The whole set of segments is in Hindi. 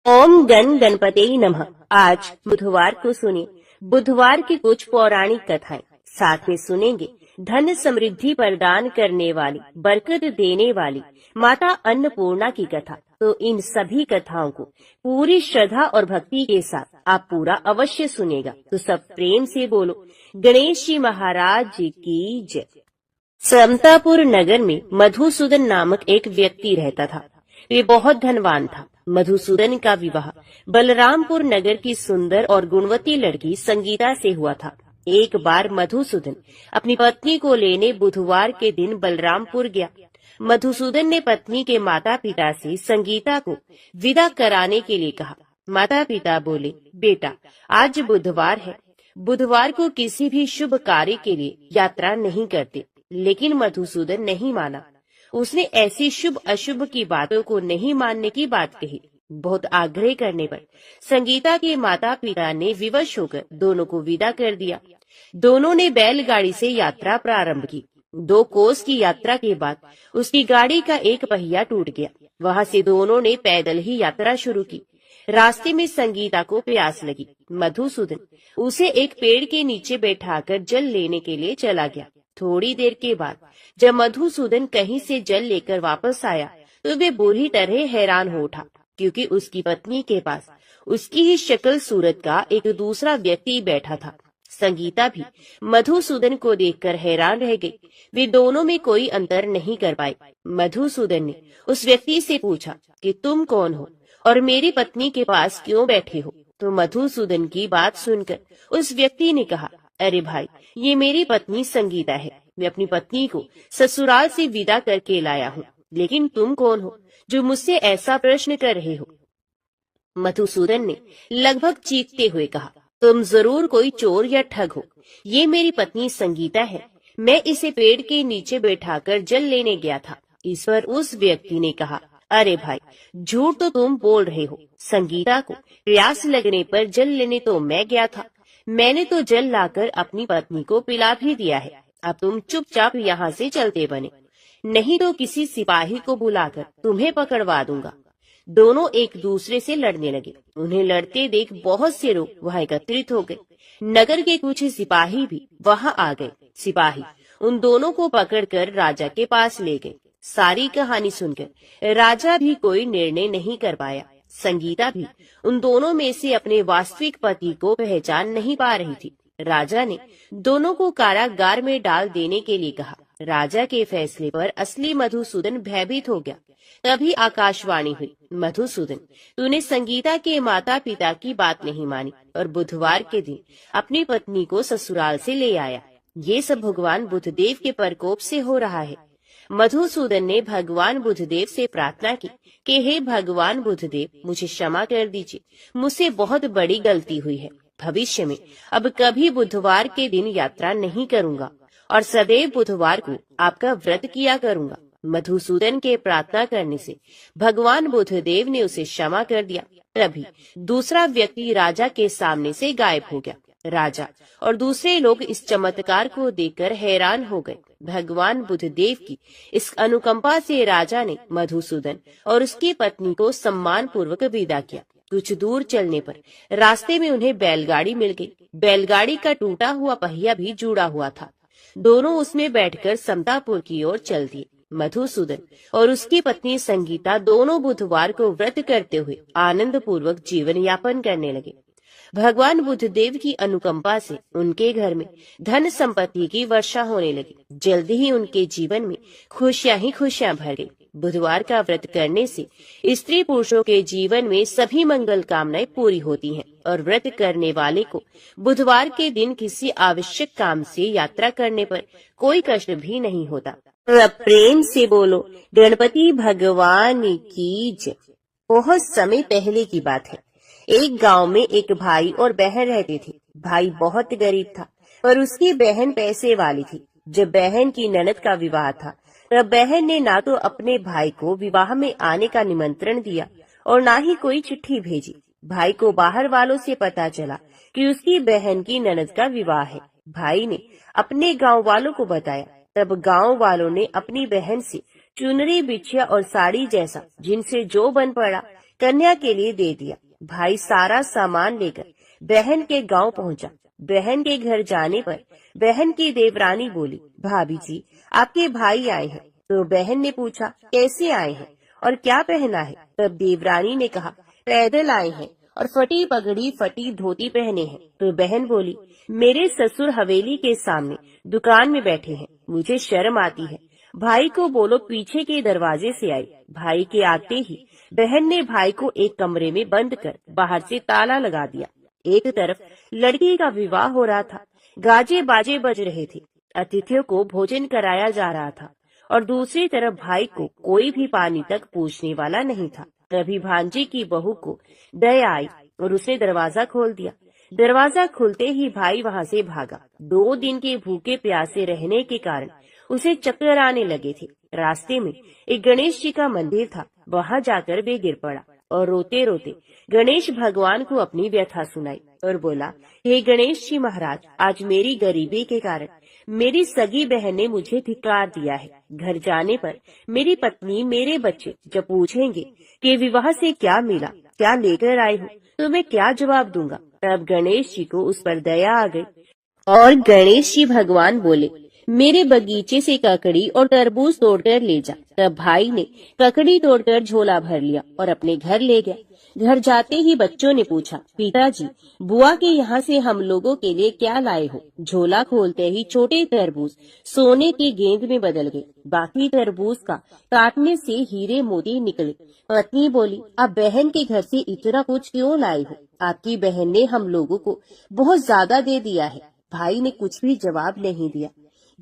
ओम गण गणपते नमः। आज बुधवार को सुनिए बुधवार की कुछ पौराणिक कथाएं। साथ में सुनेंगे धन समृद्धि प्रदान करने वाली, बरकत देने वाली माता अन्नपूर्णा की कथा। तो इन सभी कथाओं को पूरी श्रद्धा और भक्ति के साथ आप पूरा अवश्य सुनेगा। तो सब प्रेम से बोलो गणेश जी महाराज की जय। समतापुर नगर में मधुसूदन नामक एक व्यक्ति रहता था। वे बहुत धनवान था। मधुसूदन का विवाह बलरामपुर नगर की सुंदर और गुणवती लड़की संगीता से हुआ था। एक बार मधुसूदन अपनी पत्नी को लेने बुधवार के दिन बलरामपुर गया। मधुसूदन ने पत्नी के माता पिता से संगीता को विदा कराने के लिए कहा। माता पिता बोले, बेटा आज बुधवार है, बुधवार को किसी भी शुभ कार्य के लिए यात्रा नहीं करते। लेकिन मधुसूदन नहीं माना। उसने ऐसी शुभ अशुभ की बातों को नहीं मानने की बात कही। बहुत आग्रह करने पर संगीता के माता पिता ने विवश होकर दोनों को विदा कर दिया। दोनों ने बैलगाड़ी से यात्रा प्रारंभ की। 2 कोस की यात्रा के बाद उसकी गाड़ी का एक पहिया टूट गया। वहां से दोनों ने पैदल ही यात्रा शुरू की। रास्ते में संगीता को प्यास लगी। मधुसूदन उसे एक पेड़ के नीचे बैठाकर जल लेने के लिए चला गया। थोड़ी देर के बाद जब मधुसूदन कहीं से जल लेकर वापस आया तो वे बुरी तरह हैरान हो उठा, क्योंकि उसकी पत्नी के पास उसकी ही शक्ल सूरत का एक दूसरा व्यक्ति बैठा था। संगीता भी मधुसूदन को देखकर हैरान रह गई। वे दोनों में कोई अंतर नहीं कर पाए। मधुसूदन ने उस व्यक्ति से पूछा कि तुम कौन हो और मेरी पत्नी के पास क्यों बैठे हो? तो मधुसूदन की बात सुनकर उस व्यक्ति ने कहा, अरे भाई, ये मेरी पत्नी संगीता है। मैं अपनी पत्नी को ससुराल से विदा करके लाया हूँ। लेकिन तुम कौन हो जो मुझसे ऐसा प्रश्न कर रहे हो? मधुसूदन ने लगभग चीखते हुए कहा, तुम जरूर कोई चोर या ठग हो। ये मेरी पत्नी संगीता है। मैं इसे पेड़ के नीचे बैठाकर जल लेने गया था। इस पर उस व्यक्ति ने कहा, अरे भाई, झूठ तो तुम बोल रहे हो। संगीता को प्यास लगने पर जल लेने तो मैं गया था। मैंने तो जल लाकर अपनी पत्नी को पिला भी दिया है। अब तुम चुपचाप यहाँ से चलते बने, नहीं तो किसी सिपाही को बुलाकर तुम्हें पकड़वा दूंगा। दोनों एक दूसरे से लड़ने लगे। उन्हें लड़ते देख बहुत से लोग वहाँ एकत्रित हो गए। नगर के कुछ सिपाही भी वहाँ आ गए। सिपाही उन दोनों को पकड़कर राजा के पास ले गए। सारी कहानी सुनकर राजा भी कोई निर्णय नहीं कर पाया। संगीता भी उन दोनों में से अपने वास्तविक पति को पहचान नहीं पा रही थी। राजा ने दोनों को कारागार में डाल देने के लिए कहा। राजा के फैसले पर असली मधुसूदन भयभीत हो गया। तभी आकाशवाणी हुई, मधुसूदन, तूने संगीता के माता पिता की बात नहीं मानी और बुधवार के दिन अपनी पत्नी को ससुराल से ले आया। ये सब भगवान बुधदेव के प्रकोप से हो रहा है। मधुसूदन ने भगवान बुधदेव से प्रार्थना की कि हे भगवान बुधदेव, मुझे क्षमा कर दीजिए। मुझसे बहुत बड़ी गलती हुई है। भविष्य में अब कभी बुधवार के दिन यात्रा नहीं करूंगा और सदैव बुधवार को आपका व्रत किया करूंगा। मधुसूदन के प्रार्थना करने से भगवान बुधदेव ने उसे क्षमा कर दिया। तभी दूसरा व्यक्ति राजा के सामने से गायब हो गया। राजा और दूसरे लोग इस चमत्कार को देखकर हैरान हो गए। भगवान बुधदेव की इस अनुकंपा से राजा ने मधुसूदन और उसकी पत्नी को सम्मान पूर्वक विदा किया। कुछ दूर चलने पर रास्ते में उन्हें बैलगाड़ी मिल गई। बैलगाड़ी का टूटा हुआ पहिया भी जुड़ा हुआ था। दोनों उसमें बैठकर समतापुर की ओर चल दिए। मधुसूदन और उसकी पत्नी संगीता दोनों बुधवार को व्रत करते हुए आनंद पूर्वक जीवन यापन करने लगे। भगवान बुधदेव की अनुकंपा से उनके घर में धन संपत्ति की वर्षा होने लगी। जल्दी ही उनके जीवन में खुशियां ही खुशियां भर गई। बुधवार का व्रत करने से स्त्री पुरुषों के जीवन में सभी मंगल कामनाएं पूरी होती हैं और व्रत करने वाले को बुधवार के दिन किसी आवश्यक काम से यात्रा करने पर कोई कष्ट भी नहीं होता। प्रेम से बोलो गणपति भगवान की जय। बहुत समय पहले की बात है। एक गांव में एक भाई और बहन रहते थे। भाई बहुत गरीब था पर उसकी बहन पैसे वाली थी। जब बहन की ननद का विवाह था तब बहन ने ना तो अपने भाई को विवाह में आने का निमंत्रण दिया और ना ही कोई चिट्ठी भेजी। भाई को बाहर वालों से पता चला कि उसकी बहन की ननद का विवाह है। भाई ने अपने गांव वालों को बताया। तब गांव वालों ने अपनी बहन से चुनरी, बिछिया और साड़ी जैसा जिनसे जो बन पड़ा कन्या के लिए दे दिया। भाई सारा सामान लेकर बहन के गांव पहुंचा। बहन के घर जाने पर बहन की देवरानी बोली, भाभी जी आपके भाई आए हैं। तो बहन ने पूछा, कैसे आए हैं और क्या पहना है? तब देवरानी ने कहा, पैदल आए हैं और फटी पगड़ी फटी धोती पहने हैं। तो बहन बोली, मेरे ससुर हवेली के सामने दुकान में बैठे हैं, मुझे शर्म आती है। भाई को बोलो पीछे के दरवाजे से आए। भाई के आते ही बहन ने भाई को एक कमरे में बंद कर बाहर से ताला लगा दिया। एक तरफ लड़की का विवाह हो रहा था, गाजे बाजे बज रहे थे, अतिथियों को भोजन कराया जा रहा था, और दूसरी तरफ भाई को कोई भी पानी तक पूछने वाला नहीं था। तभी भांजे की बहू को दया आई और उसने दरवाजा खोल दिया। दरवाजा खुलते ही भाई वहां से भागा। 2 दिन के भूखे प्यासे रहने के कारण उसे चक्कर आने लगे थे। रास्ते में एक गणेश जी का मंदिर था, वहां जाकर वे गिर पड़ा और रोते रोते गणेश भगवान को अपनी व्यथा सुनाई और बोला, हे गणेश जी महाराज, आज मेरी गरीबी के कारण मेरी सगी बहन ने मुझे धिक्कार दिया है। घर जाने पर मेरी पत्नी मेरे बच्चे जब पूछेंगे कि विवाह से क्या मिला, क्या लेकर आए हो, तो मैं क्या जवाब दूंगा? तब गणेश जी को उस पर दया आ गई और गणेश जी भगवान बोले, मेरे बगीचे से ककड़ी और तरबूज तोड़कर ले जा। तब भाई ने ककड़ी तोड़कर झोला भर लिया और अपने घर ले गया। घर जाते ही बच्चों ने पूछा, पिताजी बुआ के यहाँ से हम लोगों के लिए क्या लाए हो? झोला खोलते ही छोटे तरबूज सोने की गेंद में बदल गए। बाकी तरबूज का काटने से हीरे मोती निकले। पत्नी बोली, आप बहन के घर से इतना कुछ क्यों लाए हो? आपकी बहन ने हम लोगों को बहुत ज्यादा दे दिया है। भाई ने कुछ भी जवाब नहीं दिया।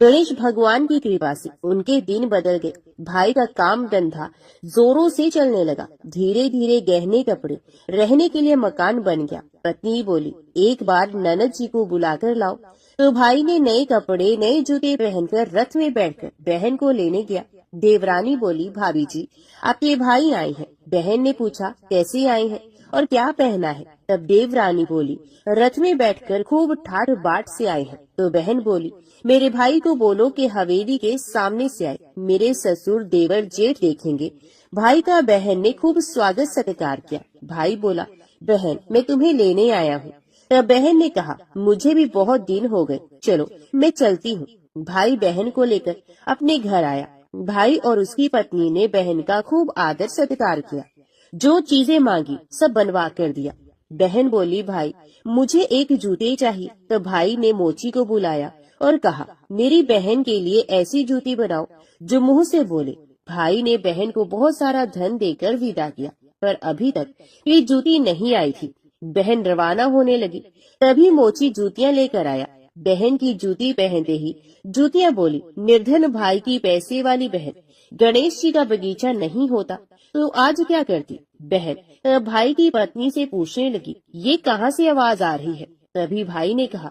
गणेश भगवान की कृपा से उनके दिन बदल गए। भाई का काम धंधा जोरों से चलने लगा। धीरे धीरे गहने कपड़े, रहने के लिए मकान बन गया। पत्नी बोली, एक बार ननद जी को बुलाकर लाओ। तो भाई ने नए कपड़े नए जूते पहनकर रथ में बैठकर बहन को लेने गया। देवरानी बोली, भाभी जी आपके भाई आए हैं। बहन ने पूछा, कैसे आए हैं और क्या पहना है? तब देवरानी बोली, रथ में बैठकर खूब ठाठ बाट से आए हैं। तो बहन बोली, मेरे भाई को बोलो कि हवेली के सामने से आए, मेरे ससुर देवर जेठ देखेंगे। भाई का बहन ने खूब स्वागत सत्कार किया। भाई बोला, बहन मैं तुम्हें लेने आया हूँ। तब बहन ने कहा, मुझे भी बहुत दिन हो गए, चलो मैं चलती हूँ। भाई बहन को लेकर अपने घर आया। भाई और उसकी पत्नी ने बहन का खूब आदर सत्कार किया। जो चीजें मांगी सब बनवा कर दिया। बहन बोली, भाई मुझे एक जूते चाहिए। तो भाई ने मोची को बुलाया और कहा, मेरी बहन के लिए ऐसी जूती बनाओ जो मुंह से बोले। भाई ने बहन को बहुत सारा धन देकर विदा किया, पर अभी तक ये जूती नहीं आई थी। बहन रवाना होने लगी, तभी मोची जूतियां लेकर आया। बहन की जूती पहनते ही जूतियां बोली, निर्धन भाई की पैसे वाली बहन, गणेश जी का बगीचा नहीं होता तो आज क्या करती? बहन भाई की पत्नी से पूछने लगी, ये कहाँ से आवाज आ रही है? तभी भाई ने कहा,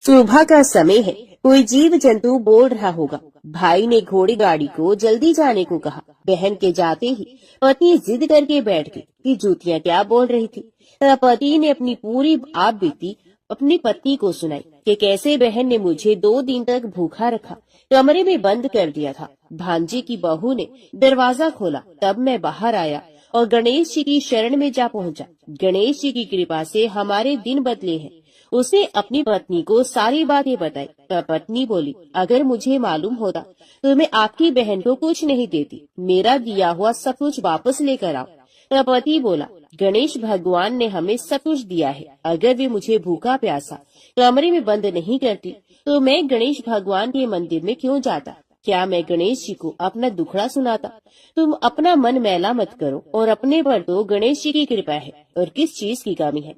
सुबह का समय है, कोई जीव जंतु बोल रहा होगा। भाई ने घोड़ी गाड़ी को जल्दी जाने को कहा। बहन के जाते ही पति जिद करके बैठ गई कि जूतियां क्या बोल रही थी। पति ने अपनी पूरी आप बीती अपनी पत्नी को सुनाई कि कैसे बहन ने मुझे 2 दिन तक भूखा रखा, कमरे में बंद कर दिया था। भांजे की बहू ने दरवाजा खोला, तब मैं बाहर आया और गणेश जी की शरण में जा पहुंचा। गणेश जी की कृपा से हमारे दिन बदले हैं। उसने अपनी पत्नी को सारी बातें बताई। तब पत्नी बोली, अगर मुझे मालूम होता तो मैं आपकी बहन को कुछ नहीं देती, मेरा दिया हुआ सब कुछ वापस लेकर आओ। तब पति बोला, गणेश भगवान ने हमें सब कुछ दिया है, अगर वे मुझे भूखा प्यासा कमरे में बंद नहीं करती तो मैं गणेश भगवान के मंदिर में क्यों जाता? क्या मैं गणेश जी को अपना दुखड़ा सुनाता? तुम अपना मन मैला मत करो, और अपने पर तो गणेश जी की कृपा है और किस चीज की कमी है।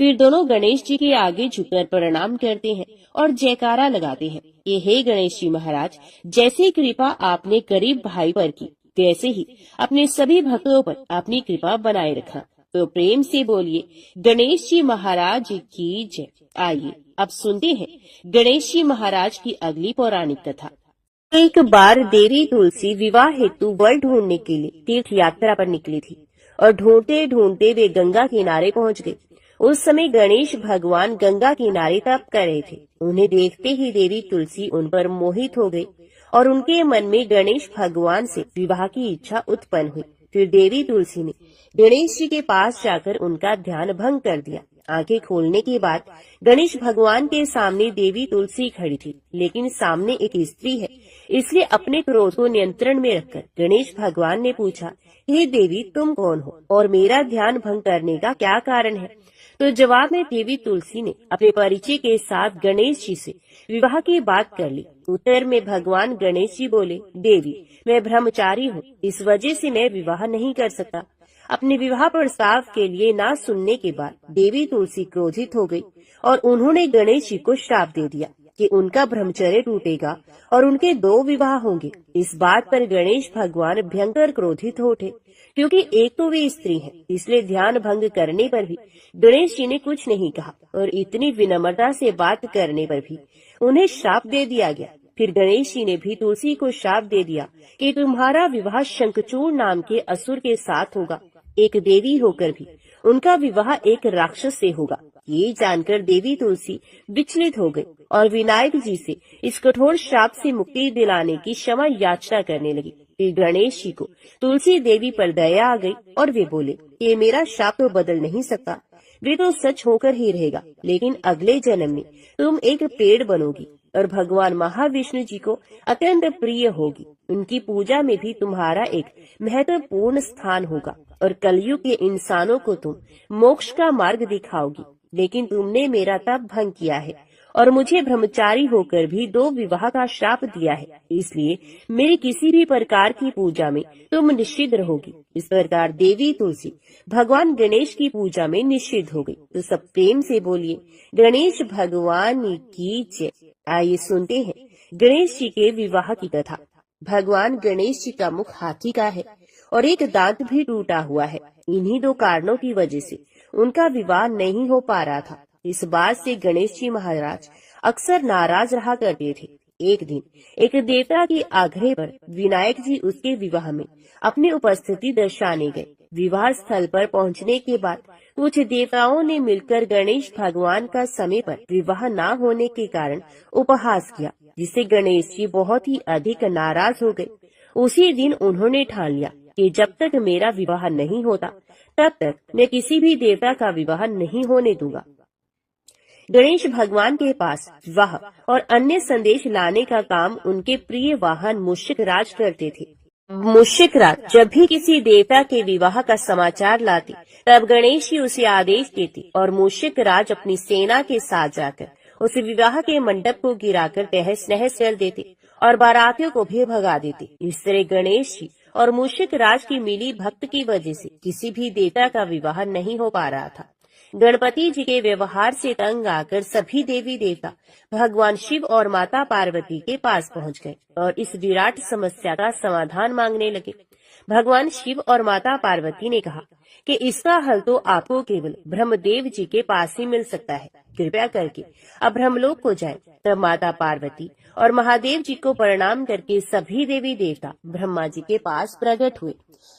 फिर दोनों गणेश जी के आगे झुककर प्रणाम करते हैं और जयकारा लगाते हैं कि हे गणेश जी महाराज, जैसी कृपा आपने गरीब भाई पर की, वैसे ही अपने सभी भक्तों पर अपनी कृपा बनाए रखा। तो प्रेम से बोलिए, गणेश जी महाराज की जय। आइए अब सुनते हैं गणेश जी महाराज की अगली पौराणिक कथा। एक बार देवी तुलसी विवाह हेतु वर ढूंढने के लिए तीर्थ यात्रा पर निकली थी और ढूंढते ढूंढते वे गंगा किनारे पहुंच गए। उस समय गणेश भगवान गंगा किनारे तप कर रहे थे। उन्हें देखते ही देवी तुलसी उन पर मोहित हो गई और उनके मन में गणेश भगवान से विवाह की इच्छा उत्पन्न हुई। फिर देवी तुलसी ने गणेश जी के पास जाकर उनका ध्यान भंग कर दिया। आंखें खोलने के बाद गणेश भगवान के सामने देवी तुलसी खड़ी थी, लेकिन सामने एक स्त्री है, इसलिए अपने क्रोध को नियंत्रण में रखकर गणेश भगवान ने पूछा, हे देवी, तुम कौन हो और मेरा ध्यान भंग करने का क्या कारण है? तो जवाब में देवी तुलसी ने अपने परिचय के साथ गणेश जी से विवाह की बात कर ली। उत्तर में भगवान गणेश जी बोले, देवी, मैं ब्रह्मचारी हूँ, इस वजह से मैं विवाह नहीं कर सकता। अपने विवाह प्रस्ताव के लिए ना सुनने के बाद देवी तुलसी क्रोधित हो गई और उन्होंने गणेश जी को श्राप दे दिया कि उनका ब्रह्मचर्य टूटेगा और उनके 2 विवाह होंगे। इस बात पर गणेश भगवान भयंकर क्रोधित हो उठे, क्योंकि एक तो वे स्त्री हैं, इसलिए ध्यान भंग करने पर भी गणेश जी ने कुछ नहीं कहा और इतनी विनम्रता से बात करने पर भी उन्हें श्राप दे दिया गया। फिर गणेश जी ने भी तुलसी को श्राप दे दिया कि तुम्हारा विवाह शंखचूड़ नाम के असुर के साथ होगा। एक देवी होकर भी उनका विवाह एक राक्षस से होगा। ये जानकर देवी तुलसी विचलित हो गई और विनायक जी से इस कठोर श्राप से मुक्ति दिलाने की क्षमा याचना करने लगी। फिर गणेश जी को तुलसी देवी पर दया आ गई और वे बोले, ये मेरा श्राप तो बदल नहीं सकता, वे तो सच होकर ही रहेगा, लेकिन अगले जन्म में तुम एक पेड़ बनोगी और भगवान महाविष्णु जी को अत्यंत प्रिय होगी। उनकी पूजा में भी तुम्हारा एक महत्वपूर्ण स्थान होगा और कलयुग के इंसानों को तुम मोक्ष का मार्ग दिखाओगी। लेकिन तुमने मेरा तप भंग किया है और मुझे ब्रह्मचारी होकर भी 2 विवाह का श्राप दिया है, इसलिए मेरी किसी भी प्रकार की पूजा में तुम निषिद्ध रहोगी। इस प्रकार देवी तुलसी भगवान गणेश की पूजा में निषिद्ध हो गई। तो सब प्रेम से बोलिए, गणेश भगवान की जय। आइए सुनते हैं गणेश जी के विवाह की कथा। भगवान गणेश जी का मुख हाथी का है और एक दांत भी टूटा हुआ है। इन्हीं 2 कारणों की वजह से उनका विवाह नहीं हो पा रहा था। इस बात से गणेश जी महाराज अक्सर नाराज रहा करते थे। एक दिन एक देवता के आग्रह पर विनायक जी उसके विवाह में अपनी उपस्थिति दर्शाने गए। विवाह स्थल पर पहुंचने के बाद कुछ देवताओं ने मिलकर गणेश भगवान का समय पर विवाह न होने के कारण उपहास किया, जिससे गणेश जी बहुत ही अधिक नाराज हो गए। उसी दिन उन्होंने ठान लिया कि जब तक मेरा विवाह नहीं होता तब तक मैं किसी भी देवता का विवाह नहीं होने दूंगा। गणेश भगवान के पास विवाह और अन्य संदेश लाने का काम उनके प्रिय वाहन मूषिक राज करते थे। मूषिक राज जब भी किसी देवता के विवाह का समाचार लाते, तब गणेश जी उसे आदेश देते और मूषिक राज अपनी सेना के साथ जाकर उस विवाह के मंडप को गिराकर तहस नहस कर देते और बारातियों को भी भगा देते। इस तरह गणेश जी और मूषिक राज की मिली भक्त की वजह से किसी भी देवता का विवाह नहीं हो पा रहा था। गणपति जी के व्यवहार से तंग आकर सभी देवी देवता भगवान शिव और माता पार्वती के पास पहुंच गए और इस विराट समस्या का समाधान मांगने लगे। भगवान शिव और माता पार्वती ने कहा कि इसका हल तो आपको केवल ब्रह्मदेव जी के पास ही मिल सकता है, कृपया करके अब ब्रह्मलोक को जाएं। तब माता पार्वती और महादेव जी को प्रणाम करके सभी देवी देवता ब्रह्मा जी के पास प्रकट हुए।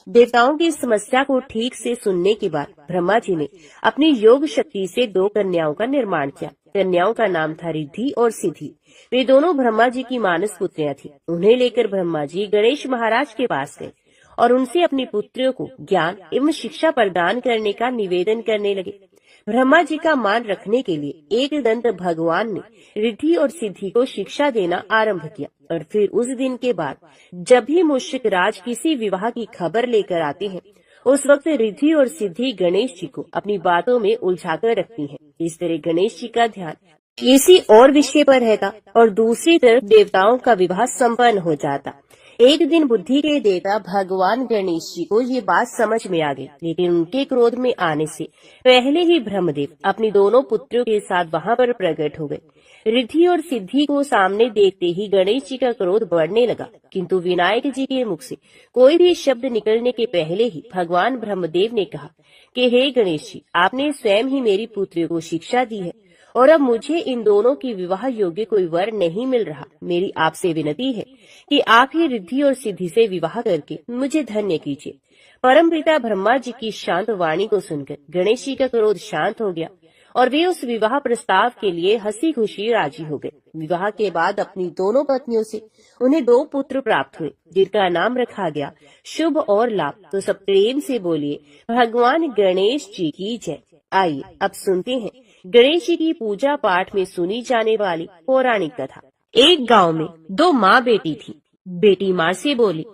देवताओं की समस्या को ठीक से सुनने के बाद ब्रह्मा जी ने अपनी योग शक्ति से 2 कन्याओं का निर्माण किया। कन्याओं का नाम था रिद्धि और सिद्धि। वे दोनों ब्रह्मा जी की मानस पुत्रियां थी। उन्हें लेकर ब्रह्मा जी गणेश महाराज के पास गए और उनसे अपनी पुत्रियों को ज्ञान एवं शिक्षा प्रदान करने का निवेदन करने लगे। ब्रह्मा जी का मान रखने के लिए एक दंत भगवान ने रिद्धि और सिद्धि को शिक्षा देना आरंभ किया और फिर उस दिन के बाद जब भी मूषिक राज किसी विवाह की खबर लेकर आते हैं, उस वक्त रिद्धि और सिद्धि गणेश जी को अपनी बातों में उलझाकर रखती हैं। इस तरह गणेश जी का ध्यान किसी और विषय पर रहता और दूसरी तरफ देवताओं का विवाह संपन्न हो जाता। एक दिन बुद्धि के देवता भगवान गणेश जी को ये बात समझ में आ गई, लेकिन उनके क्रोध में आने से पहले ही ब्रह्मदेव अपनी दोनों पुत्रों के साथ वहां पर प्रकट हो गए। रिद्धि और सिद्धि को सामने देखते ही गणेश जी का क्रोध बढ़ने लगा, किंतु विनायक जी के मुख से कोई भी शब्द निकलने के पहले ही भगवान ब्रह्मदेव ने कहा कि हे गणेश जी, आपने स्वयं ही मेरी पुत्रियों को शिक्षा दी है और अब मुझे इन दोनों की विवाह योग्य कोई वर नहीं मिल रहा। मेरी आपसे विनती है कि आप ही रिद्धि और सिद्धि से विवाह करके मुझे धन्य कीजिए। परमपिता ब्रह्मा जी की शांत वाणी को सुनकर गणेश जी का क्रोध शांत हो गया और वे उस विवाह प्रस्ताव के लिए हंसी खुशी राजी हो गए। विवाह के बाद अपनी दोनों पत्नियों से उन्हें 2 पुत्र प्राप्त हुए, जिनका नाम रखा गया शुभ और लाभ। तो सब प्रेम से बोलिए भगवान गणेश जी की जय। आइए अब सुनते हैं गणेश जी की पूजा पाठ में सुनी जाने वाली पौराणिक कथा। एक गांव में 2 माँ बेटी थी। बेटी माँ से बोली,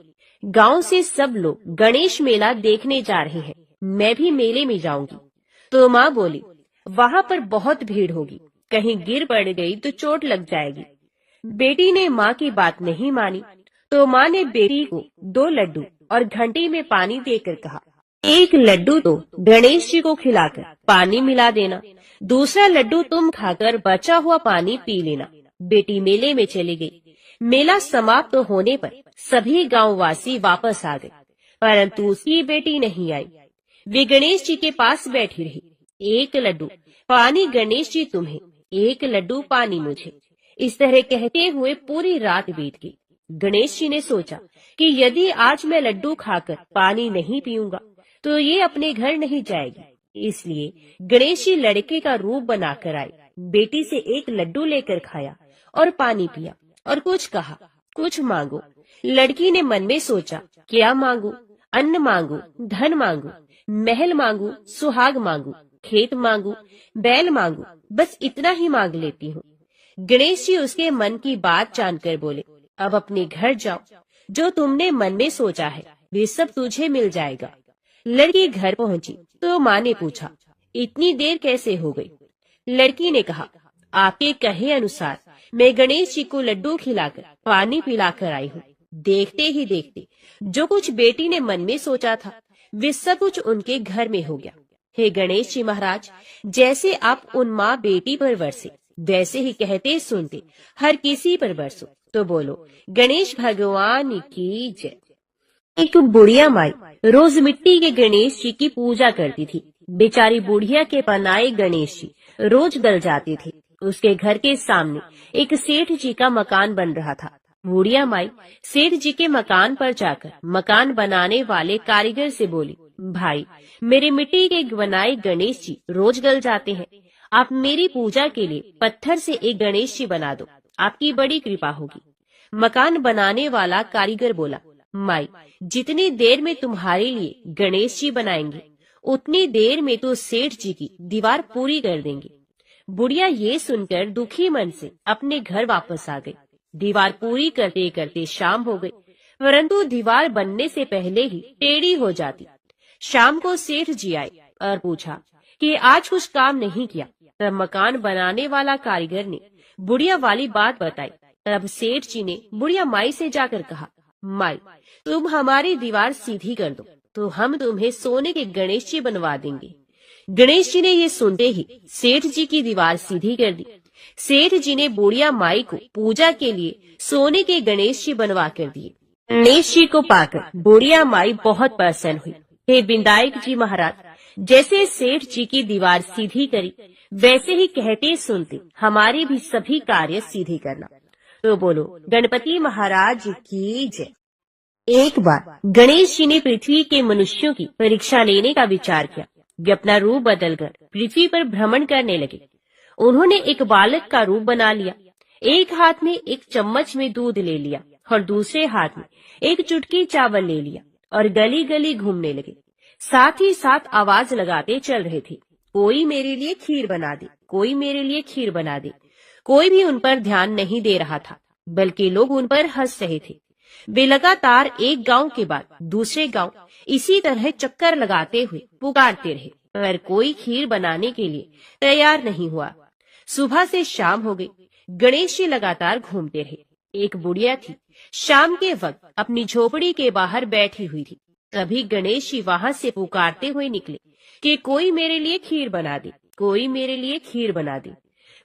गांव से सब लोग गणेश मेला देखने जा रहे हैं, मैं भी मेले में जाऊंगी। तो माँ बोली, वहाँ पर बहुत भीड़ होगी, कहीं गिर पड़ गई तो चोट लग जाएगी। बेटी ने माँ की बात नहीं मानी, तो माँ ने बेटी को 2 लड्डू और घंटी में पानी देकर कहा, एक लड्डू तो गणेश जी को खिलाकर पानी मिला देना, दूसरा लड्डू तुम खाकर बचा हुआ पानी पी लेना। बेटी मेले में चली गई। मेला समाप्त होने पर सभी गांववासी वापस आ गए, परंतु उसकी बेटी नहीं आई। वे गणेश जी के पास बैठी रही। एक लड्डू पानी गणेश जी तुम्हें, एक लड्डू पानी मुझे, इस तरह कहते हुए पूरी रात बीत गई। गणेश जी ने सोचा कि यदि आज मैं लड्डू खाकर पानी नहीं पीऊंगा तो ये अपने घर नहीं जाएगी। इसलिए गणेश जी लड़के का रूप बनाकर आए, बेटी से एक लड्डू लेकर खाया और पानी पिया और कुछ कहा, कुछ मांगो। लड़की ने मन में सोचा, क्या मांगू? अन्न मांगू, धन मांगू, महल मांगू, सुहाग मांगू, खेत मांगू, बैल मांगू, बस इतना ही मांग लेती हूँ। गणेश जी उसके मन की बात जानकर बोले, अब अपने घर जाओ, जो तुमने मन में सोचा है वे सब तुझे मिल जाएगा। लड़की घर पहुंची तो माँ ने पूछा, इतनी देर कैसे हो गई? लड़की ने कहा, आपके कहे अनुसार मैं गणेश जी को लड्डू खिलाकर पानी पिलाकर आई हूँ। देखते ही देखते जो कुछ बेटी ने मन में सोचा था वे सब कुछ उनके घर में हो गया। हे गणेश जी महाराज, जैसे आप उन माँ बेटी पर बरसे वैसे ही कहते सुनते हर किसी पर बरसो। तो बोलो गणेश भगवान की जय। एक बुढ़िया माई रोज मिट्टी के गणेश जी की पूजा करती थी। बेचारी बुढ़िया के बनाए गणेश जी रोज गल जाते थे। उसके घर के सामने एक सेठ जी का मकान बन रहा था। बुढ़िया माई सेठ जी के मकान पर जाकर मकान बनाने वाले कारीगर से बोली, भाई मेरे मिट्टी के बनाए गणेश जी रोज गल जाते हैं, आप मेरी पूजा के लिए पत्थर से एक गणेश जी बना दो, आपकी बड़ी कृपा होगी। मकान बनाने वाला कारीगर बोला, माई जितनी देर में तुम्हारे लिए गणेश जी बनाएंगे उतनी देर में तो सेठ जी की दीवार पूरी कर देंगे। बुढ़िया ये सुनकर दुखी मन से अपने घर वापस आ गई। दीवार पूरी करते करते शाम हो गई, परंतु दीवार बनने से पहले ही टेढ़ी हो जाती। शाम को सेठ जी आए और पूछा कि आज कुछ काम नहीं किया। तब मकान बनाने वाला कारीगर ने बुढ़िया वाली बात बताई। तब सेठ जी ने बुढ़िया माई से जाकर कहा, माई तुम हमारी दीवार सीधी कर दो तो हम तुम्हें सोने के गणेश जी बनवा देंगे। गणेश जी ने ये सुनते ही सेठ जी की दीवार सीधी कर दी। सेठ जी ने बुढ़िया माई को पूजा के लिए सोने के गणेश जी बनवा कर दिए। गणेश जी को पाकर बुढ़िया माई बहुत प्रसन्न हुई। हे विनायक जी महाराज, जैसे सेठ जी की दीवार सीधी करी वैसे ही कहते सुनते हमारे भी सभी कार्य सीधे करना। तो बोलो गणपति महाराज की जय। एक बार गणेश जी ने पृथ्वी के मनुष्यों की परीक्षा लेने का विचार किया। वे अपना रूप बदलकर पृथ्वी पर भ्रमण करने लगे। उन्होंने एक बालक का रूप बना लिया। एक हाथ में एक चम्मच में दूध ले लिया और दूसरे हाथ में एक चुटकी चावल ले लिया और गली गली घूमने लगे। साथ ही साथ आवाज लगाते चल रहे थे, कोई मेरे लिए खीर बना दे, कोई मेरे लिए खीर बना दे। कोई भी उन पर ध्यान नहीं दे रहा था, बल्कि लोग उन पर हंस रहे थे। वे लगातार एक गांव के बाद दूसरे गांव इसी तरह चक्कर लगाते हुए पुकारते रहे, पर कोई खीर बनाने के लिए तैयार नहीं हुआ। सुबह से शाम हो गई। गणेश जी लगातार घूमते रहे। एक बुढ़िया थी, शाम के वक्त अपनी झोपड़ी के बाहर बैठी हुई थी। तभी गणेश जी वहां से पुकारते हुए निकले कि कोई मेरे लिए खीर बना दे, कोई मेरे लिए खीर बना दे।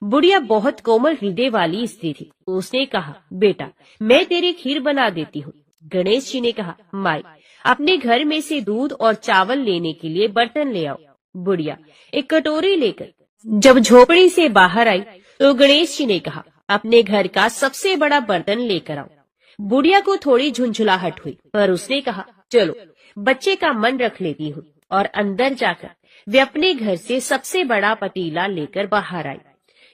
बुढ़िया बहुत कोमल हृदय वाली स्त्री थी। उसने कहा, बेटा मैं तेरी खीर बना देती हूँ। गणेश जी ने कहा, माई अपने घर में से दूध और चावल लेने के लिए बर्तन ले आओ। बुढ़िया एक कटोरी लेकर जब झोपड़ी से बाहर आई तो गणेश जी ने कहा, अपने घर का सबसे बड़ा बर्तन लेकर आओ। बुढ़िया को थोड़ी झुंझुलाहट हुई, पर उसने कहा, चलो बच्चे का मन रख लेती हूँ। और अंदर जाकर वे अपने घर से सबसे बड़ा पतीला लेकर बाहर आई।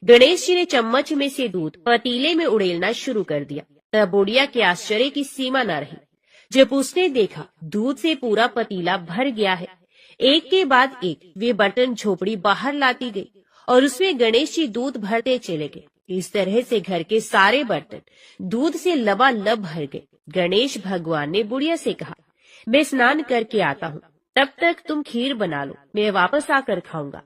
गणेश जी ने चम्मच में से दूध पतीले में उड़ेलना शुरू कर दिया। तब बुढ़िया के आश्चर्य की सीमा न रही जब उसने देखा दूध से पूरा पतीला भर गया है। एक के बाद एक वे बर्तन झोपड़ी बाहर लाती गई और उसमें गणेश जी दूध भरते चले गए। इस तरह से घर के सारे बर्तन दूध से लबालब भर गए। गणेश भगवान ने बुढ़िया से कहा, मैं स्नान करके आता हूँ, तब तक तुम खीर बना लो, मैं वापस आकर खाऊंगा।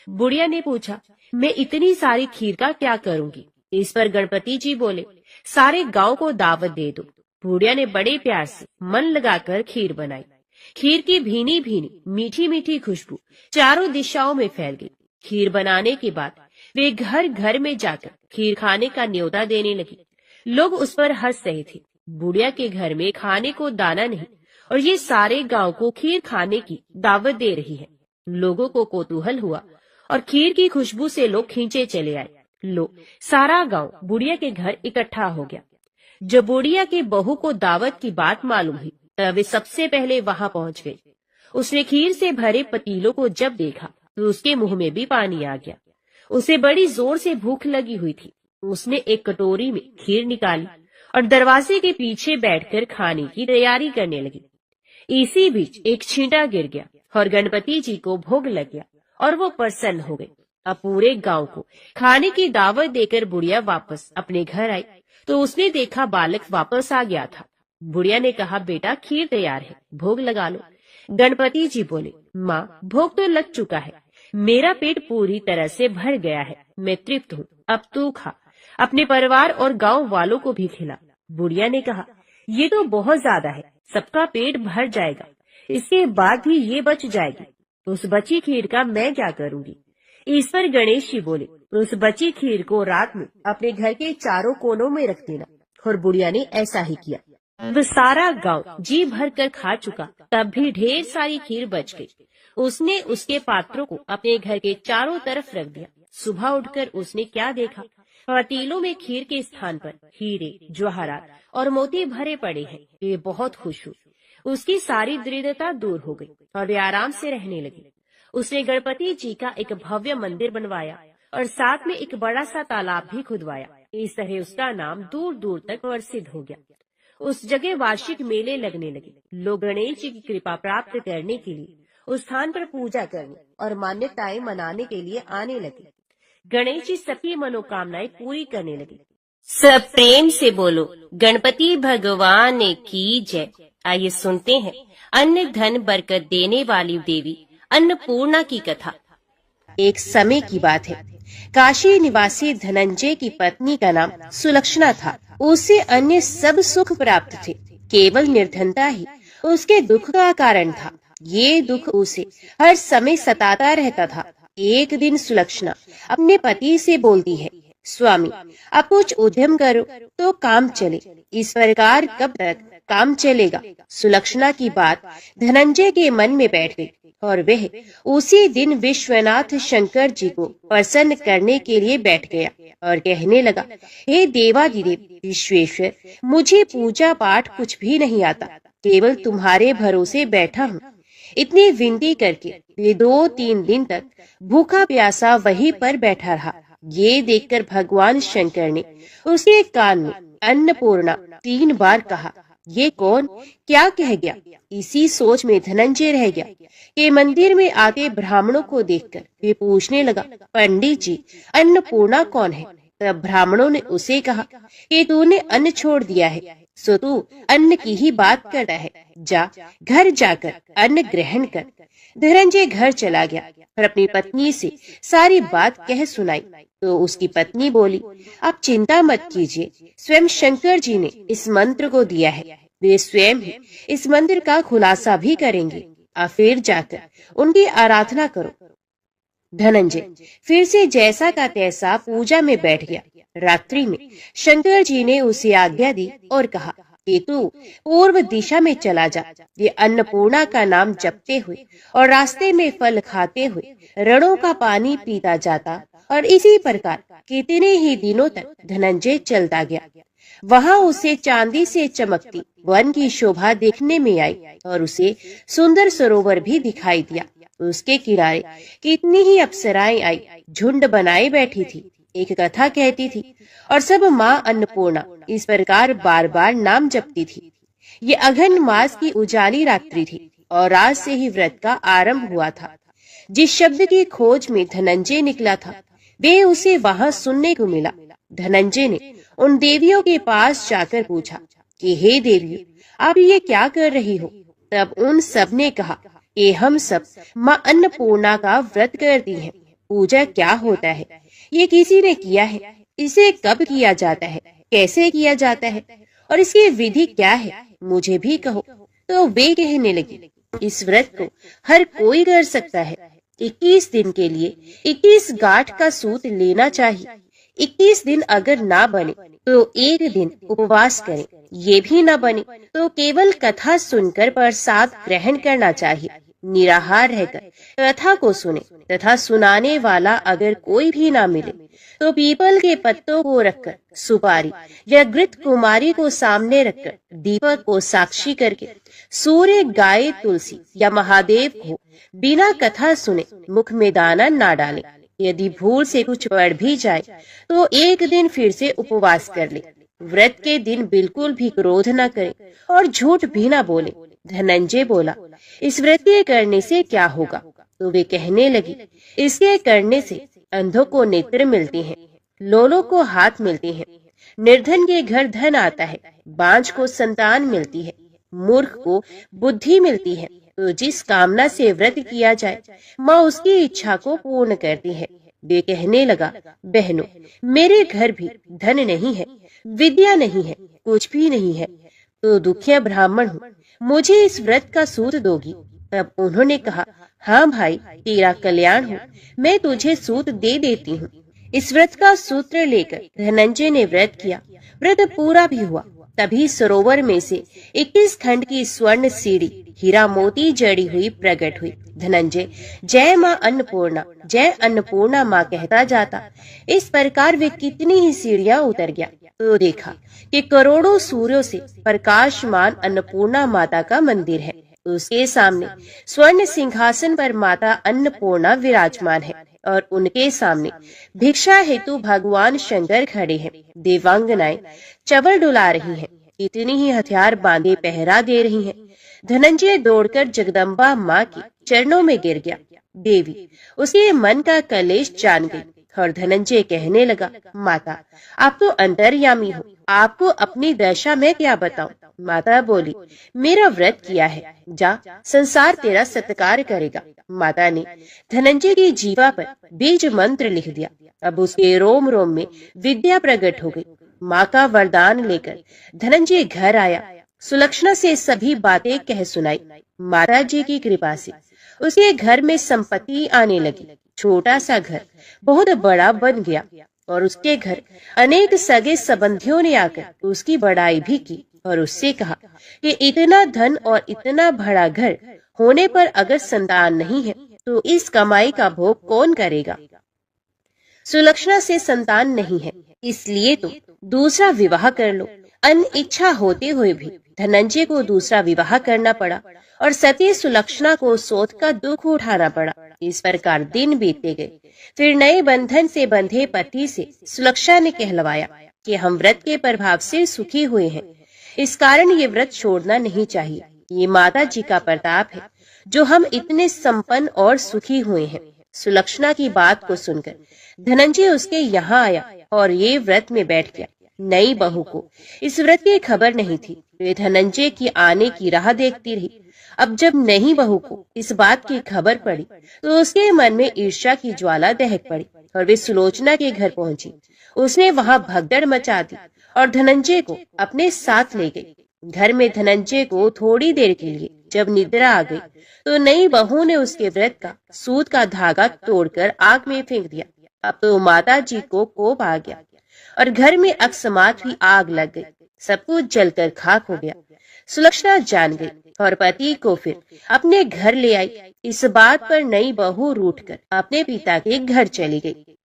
बुढ़िया ने पूछा, मैं इतनी सारी खीर का क्या करूंगी? इस पर गणपति जी बोले, सारे गांव को दावत दे दो। बुढ़िया ने बड़े प्यार से मन लगाकर खीर बनाई। खीर की भीनी भीनी मीठी मीठी खुशबू चारों दिशाओं में फैल गई। खीर बनाने के बाद वे घर घर में जाकर खीर खाने का न्योता देने लगी। लोग उस पर हंस रहे थे। बुढ़िया के घर में खाने को दाना नहीं और ये सारे गांव को खीर खाने की दावत दे रही है। लोगों को कौतूहल हुआ और खीर की खुशबू से लोग खींचे चले आए। सारा गांव बुढ़िया के घर इकट्ठा हो गया। जब बुढ़िया के बहू को दावत की बात मालूम हुई तब वे सबसे पहले वहां पहुंच गई। उसने खीर से भरे पतीलों को जब देखा तो उसके मुंह में भी पानी आ गया। उसे बड़ी जोर से भूख लगी हुई थी। उसने एक कटोरी में खीर निकाली और दरवाजे के पीछे बैठकर खाने की तैयारी करने लगी। इसी बीच एक छींटा गिर गया और गणपति जी को भोग लग गया और वो प्रसन्न हो गए। अब पूरे गांव को खाने की दावत देकर बुढ़िया वापस अपने घर आई तो उसने देखा बालक वापस आ गया था। बुढ़िया ने कहा, बेटा खीर तैयार है, भोग लगा लो। गणपति जी बोले, माँ भोग तो लग चुका है, मेरा पेट पूरी तरह से भर गया है, मैं तृप्त हूँ, अब तू खा, अपने परिवार और गांव वालों को भी खिला। बुढ़िया ने कहा, ये तो बहुत ज्यादा है, सबका पेट भर जाएगा, इसके बाद भी ये बच जाएगी, उस बची खीर का मैं क्या करूँगी? इस पर गणेश जी बोले, उस बची खीर को रात में अपने घर के चारों कोनों में रख देना। और बुढ़िया ने ऐसा ही किया। अब सारा गांव जी भर कर खा चुका, तब भी ढेर सारी खीर बच गई। उसने उसके पात्रों को अपने घर के चारों तरफ रख दिया। सुबह उठकर उसने क्या देखा? पतीलों में खीर के स्थान पर हीरे, जवाहरात और मोती भरे पड़े हैं। वे बहुत खुश हुई। उसकी सारी दरिद्रता दूर हो गई और वे आराम से रहने लगी। उसने गणपति जी का एक भव्य मंदिर बनवाया और साथ में एक बड़ा सा तालाब भी खुदवाया। इस तरह उसका नाम दूर दूर तक प्रसिद्ध हो गया। उस जगह वार्षिक मेले लगने लगे। लोग गणेश जी की कृपा प्राप्त करने के लिए उस स्थान पर पूजा करने और मान्यताएं मनाने के लिए आने लगे। गणेश जी सबकी मनोकामनाएं पूरी करने लगे। सब प्रेम से बोलो, गणपति भगवान की जय। आइए सुनते हैं अन्न धन बरकत देने वाली देवी अन्नपूर्णा की कथा। एक समय की बात है। काशी निवासी धनंजय की पत्नी का नाम सुलक्षणा था। उसे अन्य सब सुख प्राप्त थे, केवल निर्धनता ही उसके दुख का कारण था। ये दुख उसे हर समय सताता रहता था। एक दिन सुलक्षणा अपने पति से बोलती है, स्वामी आप कुछ उद्यम करो तो काम चले, इस प्रकार कब तक काम चलेगा? सुलक्षणा की बात धनंजय के मन में बैठ गई और वह उसी दिन विश्वनाथ शंकर जी को प्रसन्न करने के लिए बैठ गया और कहने लगा, हे देवादिदेव विश्वेश्वर, मुझे पूजा पाठ कुछ भी नहीं आता, केवल तुम्हारे भरोसे बैठा हूँ। इतनी विनती करके वे 2-3 दिन तक भूखा प्यासा वहीं पर बैठा रहा। ये देखकर भगवान शंकर ने उसके कान में अन्नपूर्णा 3 बार कहा। ये कौन क्या कह गया? इसी सोच में धनंजय रह गया कि मंदिर में आते ब्राह्मणों को देखकर वे पूछने लगा, पंडित जी अन्नपूर्णा कौन है? तब ब्राह्मणों ने उसे कहा कि तूने अन्न छोड़ दिया है, सो तू अन्न की ही बात करता है, जा घर जाकर अन्न ग्रहण कर। धनंजय घर चला गया और अपनी पत्नी से सारी बात कह सुनाई तो उसकी पत्नी बोली, आप चिंता मत कीजिए, स्वयं शंकर जी ने इस मंत्र को दिया है, वे स्वयं ही इस मंत्र का खुलासा भी करेंगे, आप फिर जाकर उनकी आराधना करो। धनंजय फिर से जैसा का तैसा पूजा में बैठ गया। रात्रि में शंकर जी ने उसे आज्ञा दी और कहा कि तू पूर्व दिशा में चला जा। ये अन्नपूर्णा का नाम जपते हुए और रास्ते में फल खाते हुए रणों का पानी पीता जाता और इसी प्रकार कितने ही दिनों तक धनंजय चलता गया। वहां उसे चांदी से चमकती वन की शोभा देखने में आई और उसे सुंदर सरोवर भी दिखाई दिया। उसके किनारे कितनी ही अप्सराएं आई, झुंड बनाए बैठी थी। एक कथा कहती थी और सब माँ अन्नपूर्णा इस प्रकार बार बार नाम जपती थी। ये अघन मास की उजाली रात्रि थी और आज से ही व्रत का आरंभ हुआ था। जिस शब्द की खोज में धनंजय निकला था वे उसे वहां सुनने को मिला। धनंजय ने उन देवियों के पास जाकर पूछा कि हे देवियों, आप ये क्या कर रही हो? तब उन सब ने कहा कि हम सब माँ अन्नपूर्णा का व्रत करती हैं। पूजा क्या होता है? ये किसी ने किया है? इसे कब किया जाता है? कैसे किया जाता है? और इसकी विधि क्या है? मुझे भी कहो। तो वे कहने लगी, इस व्रत को हर कोई कर सकता है। 21 दिन के लिए 21 गांठ का सूत लेना चाहिए। 21 दिन अगर ना बने तो एक दिन उपवास करें। ये भी ना बने तो केवल कथा सुनकर प्रसाद ग्रहण करना चाहिए। निराहार रहकर कथा को सुने तथा सुनाने वाला अगर कोई भी ना मिले तो पीपल के पत्तों को रखकर, सुपारी या घृत कुमारी को सामने रखकर, दीपक को साक्षी करके, सूर्य, गाय, तुलसी या महादेव को बिना कथा सुने मुख में दाना ना डाले। यदि भूल से कुछ पड़ भी जाए तो एक दिन फिर से उपवास कर ले। व्रत के दिन बिल्कुल भी क्रोध न करे और झूठ भी ना बोले। धनंजय बोला, इस व्रत के करने से क्या होगा? तो वे कहने लगी, इसके करने से अंधों को नेत्र मिलती हैं, लोलों को हाथ मिलती हैं, निर्धन के घर धन आता है, बांझ को संतान मिलती है, मूर्ख को बुद्धि मिलती है। तो जिस कामना से व्रत किया जाए माँ उसकी इच्छा को पूर्ण करती है। वे कहने लगा, बहनों, मेरे घर भी धन नहीं है, विद्या नहीं है, कुछ भी नहीं है, तो दुखिया ब्राह्मण हूँ, मुझे इस व्रत का सूत दोगी? तब उन्होंने कहा, हाँ भाई, तेरा कल्याण हो, मैं तुझे सूत दे देती हूँ। इस व्रत का सूत्र लेकर धनंजय ने व्रत किया। व्रत पूरा भी हुआ। तभी सरोवर में से 21 खंड की स्वर्ण सीढ़ी हीरा मोती जड़ी हुई प्रकट हुई। धनंजय जय माँ अन्नपूर्णा, जय अन्नपूर्णा माँ कहता जाता। इस प्रकार वे कितनी ही सीढ़ियां उतर गया तो देखा कि करोड़ों सूर्यों से प्रकाशमान अन्नपूर्णा माता का मंदिर है। उसके सामने स्वर्ण सिंहासन पर माता अन्नपूर्णा विराजमान है और उनके सामने भिक्षा हेतु भगवान शंकर खड़े हैं। देवांगनाएं चवल डुला रही हैं, इतनी ही हथियार बांधे पहरा दे रही हैं। धनंजय दौड़कर जगदम्बा माँ के चरणों में गिर गया। देवी उसके मन का कलेश जान गई और धनंजय कहने लगा, माता आप तो अंतर्यामी हो, आपको अपनी दशा में क्या बताऊं? माता बोली, मेरा व्रत किया है, जा, संसार तेरा सत्कार करेगा। माता ने धनंजय की जीवा पर बीज मंत्र लिख दिया। अब उसके रोम रोम में विद्या प्रकट हो गई। माँ का वरदान लेकर धनंजय घर आया। सुलक्षणा से सभी बातें कह सुनाई। माता जी की कृपा से उसके घर में संपत्ति आने लगी। छोटा सा घर बहुत बड़ा बन गया और उसके घर अनेक सगे संबंधियों ने आकर उसकी बड़ाई भी की और उससे कहा कि इतना धन और इतना बड़ा घर होने पर अगर संतान नहीं है तो इस कमाई का भोग कौन करेगा? सुलक्षणा से संतान नहीं है, इसलिए तो दूसरा विवाह कर लो। अनिच्छा होते हुए भी धनंजय को दूसरा विवाह करना पड़ा और सती सुलक्षणा को सोच का दुख उठाना पड़ा। इस प्रकार दिन बीतते गए। फिर नए बंधन से बंधे पति से सुलक्षणा ने कहलवाया कि हम व्रत के प्रभाव से सुखी हुए हैं, इस कारण ये व्रत छोड़ना नहीं चाहिए। ये माता जी का प्रताप है जो हम इतने संपन्न और सुखी हुए हैं। सुलक्षणा की बात को सुनकर धनंजय उसके यहाँ आया और ये व्रत में बैठ गया। नई बहू को इस व्रत की खबर नहीं थी। वे धनंजय की आने की राह देखती रही। अब जब नई बहू को इस बात की खबर पड़ी तो उसके मन में ईर्ष्या की ज्वाला दहक पड़ी और वे सुलोचना के घर पहुंची। उसने वहां भगदड़ मचा दी और धनंजय को अपने साथ ले गई। घर में धनंजय को थोड़ी देर के लिए जब निद्रा आ गई तो नई बहू ने उसके व्रत का सूत का धागा तोड़कर आग में फेंक दिया। अब तो माता जी को कोप आ गया और घर में अकस्मात ही आग लग गई। सब कुछ जलकर खाक हो गया। सुलक्षणा जान गई और पति को फिर अपने घर ले आई। इस बात पर नई बहू रूठकर अपने पिता के घर चली गई।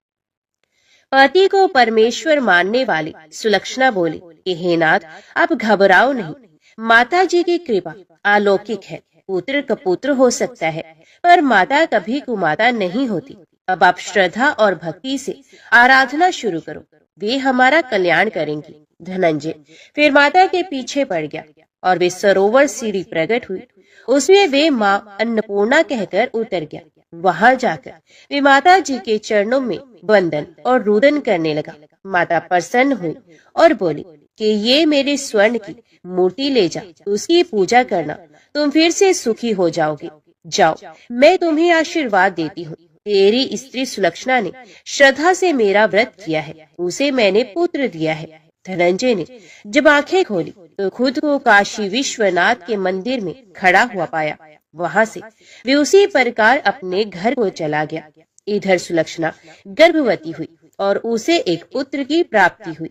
पति को परमेश्वर मानने वाली सुलक्षणा बोली कि हे नाथ, आप घबराओ नहीं, माता जी की कृपा अलौकिक है। पुत्र कपुत्र हो सकता है पर माता कभी कुमाता नहीं होती। अब आप श्रद्धा और भक्ति से आराधना शुरू करो, वे हमारा कल्याण करेंगी। धनंजय फिर माता के पीछे पड़ गया और वे सरोवर सीढ़ी प्रकट हुई, उसमें वे माँ अन्नपूर्णा कहकर उतर गया। वहां जाकर वे माता जी के चरणों में वंदन और रुदन करने लगा। माता प्रसन्न हुई और बोली कि ये मेरे स्वर्ण की मूर्ति ले जा, उसकी पूजा करना, तुम फिर से सुखी हो जाओगे। जाओ, मैं तुम्हें आशीर्वाद देती हूँ। तेरी स्त्री सुलक्षणा ने श्रद्धा से मेरा व्रत किया है, उसे मैंने पुत्र दिया है। धनंजय ने जब आंखें खोली तो खुद को काशी विश्वनाथ के मंदिर में खड़ा हुआ पाया। वहां से वे उसी प्रकार अपने घर को चला गया। इधर सुलक्षणा गर्भवती हुई और उसे एक पुत्र की प्राप्ति हुई।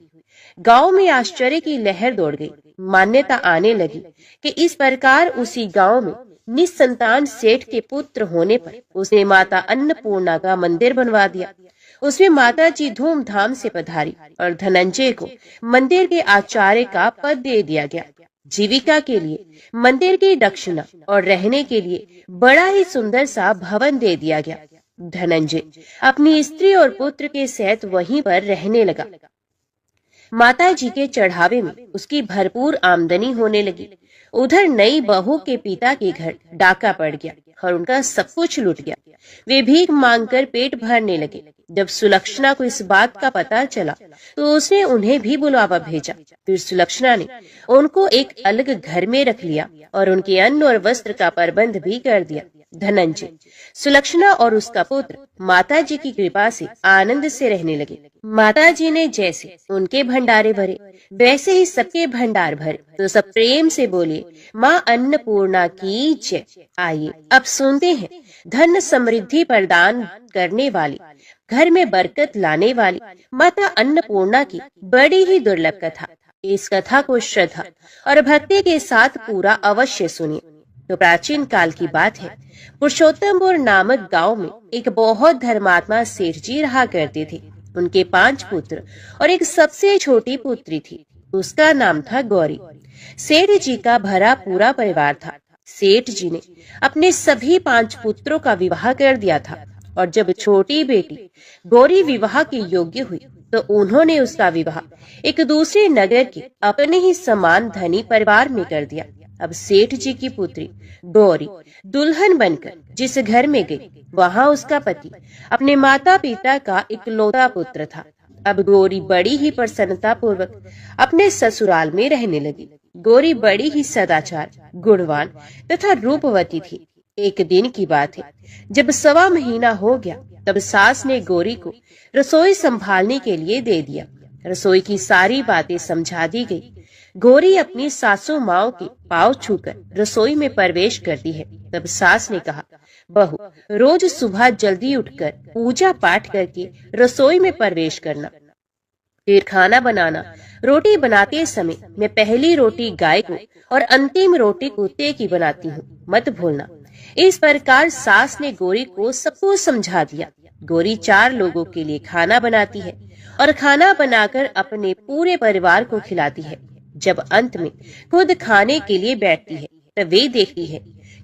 गांव में आश्चर्य की लहर दौड़ गई। मान्यता आने लगी कि इस प्रकार उसी गांव में निसंतान सेठ के पुत्र होने पर उसने माता अन्नपूर्णा का मंदिर बनवा दिया। उसमें माता जी धूमधाम से पधारी और धनंजय को मंदिर के आचार्य का पद दे दिया गया। जीविका के लिए मंदिर की दक्षिणा और रहने के लिए बड़ा ही सुंदर सा भवन दे दिया गया। धनंजय अपनी स्त्री और पुत्र के सहित वहीं पर रहने लगा। माता जी के चढ़ावे में उसकी भरपूर आमदनी होने लगी। उधर नई बहू के पिता के घर डाका पड़ गया और उनका सब कुछ लूट गया। वे भीख मांगकर पेट भरने लगे। जब सुलक्षणा को इस बात का पता चला तो उसने उन्हें भी बुलावा भेजा। फिर सुलक्षणा ने उनको एक अलग घर में रख लिया और उनके अन्न और वस्त्र का प्रबंध भी कर दिया। धनंजय, सुलक्षणा और उसका पुत्र माता जी की कृपा से आनंद से रहने लगे। माता जी ने जैसे उनके भंडारे भरे वैसे ही सबके भंडार भरे तो सब प्रेम से बोले, माँ अन्नपूर्णा की जय। आइए अब सुनते हैं धन समृद्धि प्रदान करने वाली, घर में बरकत लाने वाली माता अन्नपूर्णा की बड़ी ही दुर्लभ कथा। इस कथा को श्रद्धा और भक्ति के साथ पूरा अवश्य सुनिए। तो प्राचीन काल की बात है। पुरुषोत्तमपुर नामक गांव में एक बहुत धर्मात्मा सेठ जी रहा करते थे। उनके 5 पुत्र और एक सबसे छोटी पुत्री थी। उसका नाम था गौरी। सेठ जी का भरा पूरा परिवार था। सेठ जी ने अपने सभी 5 पुत्रों का विवाह कर दिया था और जब छोटी बेटी गौरी विवाह के योग्य हुई तो उन्होंने उसका विवाह एक दूसरे नगर के अपने ही समान धनी परिवार में कर दिया। अब सेठ जी की पुत्री गौरी दुल्हन बनकर जिस घर में गई वहाँ उसका पति अपने माता पिता का इकलौता पुत्र था। अब गौरी बड़ी ही प्रसन्नता पूर्वक अपने ससुराल में रहने लगी। गौरी बड़ी ही सदाचार, गुणवान तथा रूपवती थी। एक दिन की बात है, जब 1.25 महीना हो गया तब सास ने गौरी को रसोई संभालने के लिए दे दिया। रसोई की सारी बातें समझा दी गई। गौरी अपनी सासू माओ के पांव छूकर रसोई में प्रवेश करती है। तब सास ने कहा, बहू रोज सुबह जल्दी उठकर पूजा पाठ करके रसोई में प्रवेश करना, फिर खाना बनाना। रोटी बनाते समय मैं पहली रोटी गाय को और अंतिम रोटी कुत्ते की बनाती हूँ, मत भूलना। इस प्रकार सास ने गौरी को सब कुछ समझा दिया। गौरी 4 लोगों के लिए खाना बनाती है और खाना बनाकर अपने पूरे परिवार को खिलाती है। जब अंत में खुद खाने के लिए बैठती है तब वे देखती है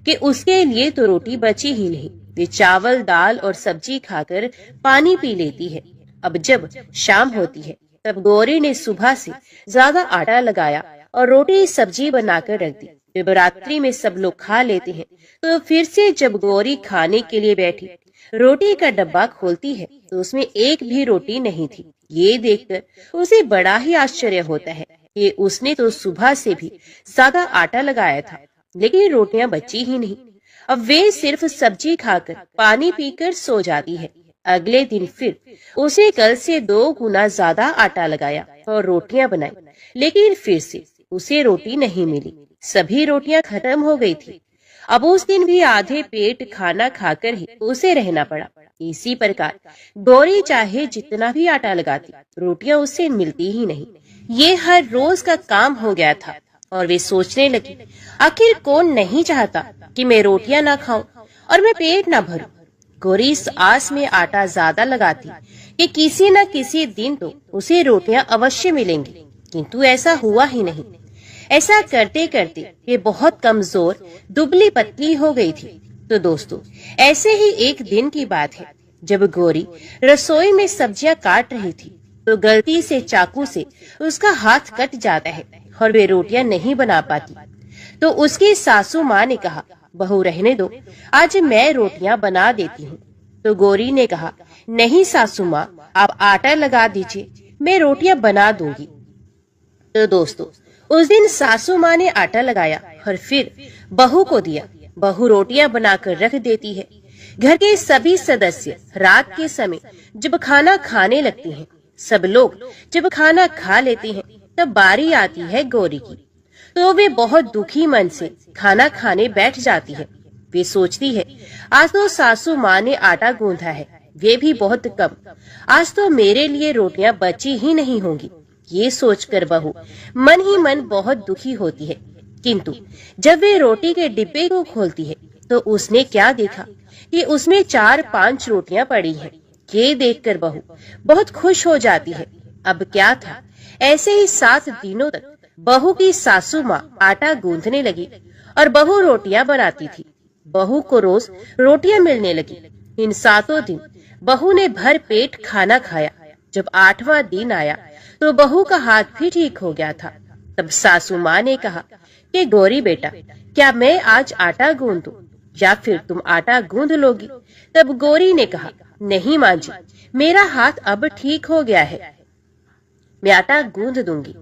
कि उसके लिए तो रोटी बची ही नहीं। वे चावल, दाल और सब्जी खाकर पानी पी लेती है। अब जब शाम होती है तब गौरी ने सुबह से ज्यादा आटा लगाया और रोटी सब्जी बनाकर रख दी। जब रात्रि में सब लोग खा लेते हैं तो फिर से जब गौरी खाने के लिए बैठी, रोटी का डब्बा खोलती है तो उसमें एक भी रोटी नहीं थी। ये देखकर उसे बड़ा ही आश्चर्य होता है कि उसने तो सुबह से भी ज्यादा आटा लगाया था लेकिन रोटियां बची ही नहीं। अब वे सिर्फ सब्जी खाकर पानी पीकर सो जाती है। अगले दिन फिर उसे कल से 2 गुना ज्यादा आटा लगाया और रोटियां बनाई, लेकिन फिर से उसे रोटी नहीं मिली। सभी रोटियां खत्म हो गई थी। अब उस दिन भी आधे पेट खाना खाकर ही उसे रहना पड़ा। इसी प्रकार गौरी चाहे जितना भी आटा लगाती, रोटियां उससे मिलती ही नहीं। ये हर रोज का काम हो गया था और वे सोचने लगी, आखिर कौन नहीं चाहता कि मैं रोटियां ना खाऊं और मैं पेट ना भरूं। गौरी इस आस में आटा ज्यादा लगाती कि किसी न किसी दिन तो उसे रोटियां अवश्य मिलेंगी, किंतु ऐसा हुआ ही नहीं। ऐसा करते करते ये बहुत कमजोर, दुबली पतली हो गई थी। तो दोस्तों, ऐसे ही एक दिन की बात है। जब गौरी रसोई में सब्जियां काट रही थी तो गलती से चाकू से उसका हाथ कट जाता है और वे रोटियां नहीं बना पाती। तो उसकी सासू माँ ने कहा, बहू रहने दो, आज मैं रोटियां बना देती हूँ। तो गौरी ने कहा, नहीं सासू माँ, आप आटा लगा दीजिए, मैं रोटियां बना दूंगी। तो दोस्तों, उस दिन सासू माँ ने आटा लगाया और फिर बहू को दिया। बहू रोटियां बनाकर रख देती है। घर के सभी सदस्य रात के समय जब खाना खाने लगते हैं, सब लोग जब खाना खा लेते हैं, तब बारी आती है गौरी की। तो वे बहुत दुखी मन से खाना खाने बैठ जाती है। वे सोचती है, आज तो सासू माँ ने आटा गूंथा है, वे भी बहुत कम, आज तो मेरे लिए रोटियां बची ही नहीं होंगी। ये सोचकर बहू मन ही मन बहुत दुखी होती है। किंतु जब वे रोटी के डिब्बे को खोलती है तो उसने क्या देखा कि उसमें 4-5 रोटियां पड़ी हैं। ये देखकर बहू बहुत खुश हो जाती है। अब क्या था, ऐसे ही 7 दिनों तक बहू की सासू माँ आटा गूंथने लगी और बहू रोटियां बनाती थी। बहू को रोज रोटियां मिलने लगी। इन 7 दिन बहू ने भर पेट खाना खाया। जब 8वां दिन आया तो बहू का हाथ भी ठीक हो गया था। तब सासू माँ ने कहा कि गौरी बेटा, क्या मैं आज आटा गूंद दूं या फिर तुम आटा गूंद लोगी? तब गौरी ने कहा, नहीं माँ जी, मेरा हाथ अब ठीक हो गया है, मैं आटा गूंद दूंगी।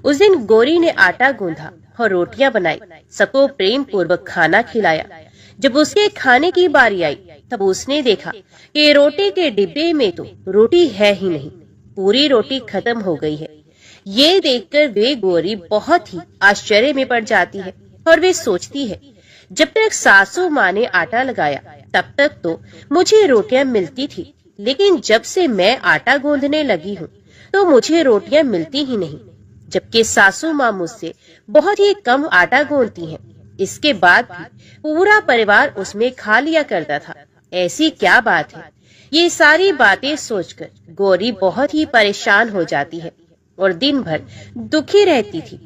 उस दिन गौरी ने आटा गूंधा और रोटियां बनाई, सबको प्रेम पूर्वक खाना खिलाया। जब उसके खाने की बारी आई तब उसने देखा कि रोटी के डिब्बे में तो रोटी है ही नहीं, पूरी रोटी खत्म हो गई है। ये देखकर वे गौरी बहुत ही आश्चर्य में पड़ जाती है और वे सोचती है, जब तक सासू माँ ने आटा लगाया तब तक तो मुझे रोटियां मिलती थी, लेकिन जब से मैं आटा गूंदने लगी हूँ तो मुझे रोटियां मिलती ही नहीं, जबकि सासू माँ मुझसे बहुत ही कम आटा गूंदती हैं। इसके बाद भी पूरा परिवार उसमें खा लिया करता था। ऐसी क्या बात है? ये सारी बातें सोचकर गौरी बहुत ही परेशान हो जाती है और दिन भर दुखी रहती थी।